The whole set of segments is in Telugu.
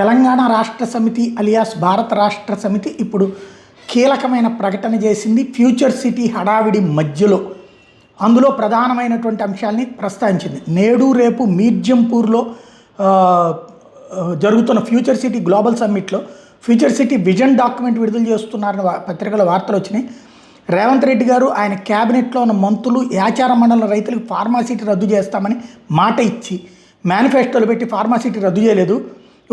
తెలంగాణ రాష్ట్ర సమితి అలియాస్ భారత రాష్ట్ర సమితి ఇప్పుడు కీలకమైన ప్రకటన చేసింది. ఫ్యూచర్ సిటీ హడావిడి మధ్యలో అందులో ప్రధానమైనటువంటి అంశాలని ప్రస్తావించింది. నేడు రేపు మీర్జంపూర్లో జరుగుతున్న ఫ్యూచర్ సిటీ గ్లోబల్ సమ్మిట్లో ఫ్యూచర్ సిటీ విజన్ డాక్యుమెంట్ విడుదల చేస్తున్నారని పత్రికల వార్తలు వచ్చినాయి. రేవంత్ రెడ్డి గారు ఆయన క్యాబినెట్లో ఉన్న మంత్రులు యాచార మండల రైతులకు ఫార్మాసిటీ రద్దు చేస్తామని మాట ఇచ్చి మేనిఫెస్టోలు పెట్టి ఫార్మాసిటీ రద్దు చేయలేదు.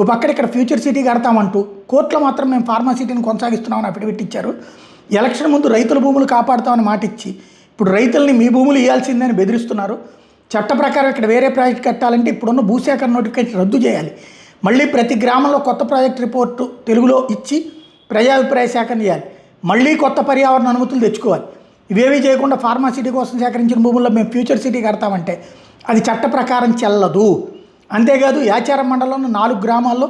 ఓ పక్కన ఇక్కడ ఫ్యూచర్ సిటీ కడతామంటూ కోర్టులో మాత్రం మేము ఫార్మాసిటీని కొనసాగిస్తున్నామని అఫిడవిట్ ఇచ్చారు. ఎలక్షన్ ముందు రైతుల భూములు కాపాడుతామని మాట ఇచ్చి ఇప్పుడు రైతుల్ని మీ భూములు ఇవ్వాల్సిందని బెదిరిస్తున్నారు. చట్ట ప్రకారం ఇక్కడ వేరే ప్రాజెక్ట్ కట్టాలంటే ఇప్పుడున్న భూసేకరణ నోటిఫికేషన్ రద్దు చేయాలి. మళ్ళీ ప్రతి గ్రామంలో కొత్త ప్రాజెక్ట్ రిపోర్టు తెలుగులో ఇచ్చి ప్రజాభిప్రాయ సేకరణ చేయాలి. మళ్ళీ కొత్త పర్యావరణ అనుమతులు తెచ్చుకోవాలి. ఇవేవీ చేయకుండా ఫార్మాసిటీ కోసం సేకరించిన భూముల్లో మేము ఫ్యూచర్ సిటీ కడతామంటే అది చట్ట ప్రకారం చెల్లదు. అంతేకాదు యాచారం మండలంలో 4 గ్రామాల్లో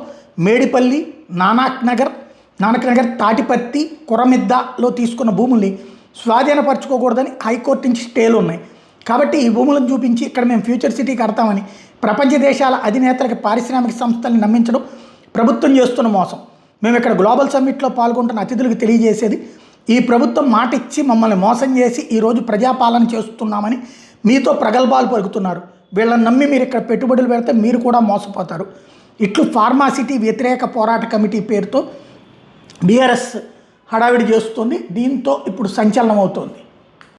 మేడిపల్లి, నానక్ నగర్, తాటిపత్తి, కురమిద్దలో తీసుకున్న భూముల్ని స్వాధీనపరచుకోకూడదని హైకోర్టు నుంచి స్టేలు ఉన్నాయి. కాబట్టి ఈ భూములను చూపించి ఇక్కడ మేము ఫ్యూచర్ సిటీ కడతామని ప్రపంచ దేశాల అధినేతలకు పారిశ్రామిక సంస్థల్ని నమ్మించడం ప్రభుత్వం చేస్తున్న మోసం. మేము ఇక్కడ గ్లోబల్ సమ్మిట్లో పాల్గొంటున్న అతిథులకు తెలియజేసేది, ఈ ప్రభుత్వం మాట ఇచ్చి మమ్మల్ని మోసం చేసి ఈరోజు ప్రజాపాలన చేస్తున్నామని మీతో ప్రగల్భాలు పలుకుతున్నారు. వీళ్ళని నమ్మి మీరు ఇక్కడ పెట్టుబడులు పెడితే మీరు కూడా మోసపోతారు. ఇట్లు ఫార్మాసిటీ వ్యతిరేక పోరాట కమిటీ పేరుతో బీఆర్ఎస్ హడావిడి చేస్తుంది. దీంతో ఇప్పుడు సంచలనం అవుతోంది.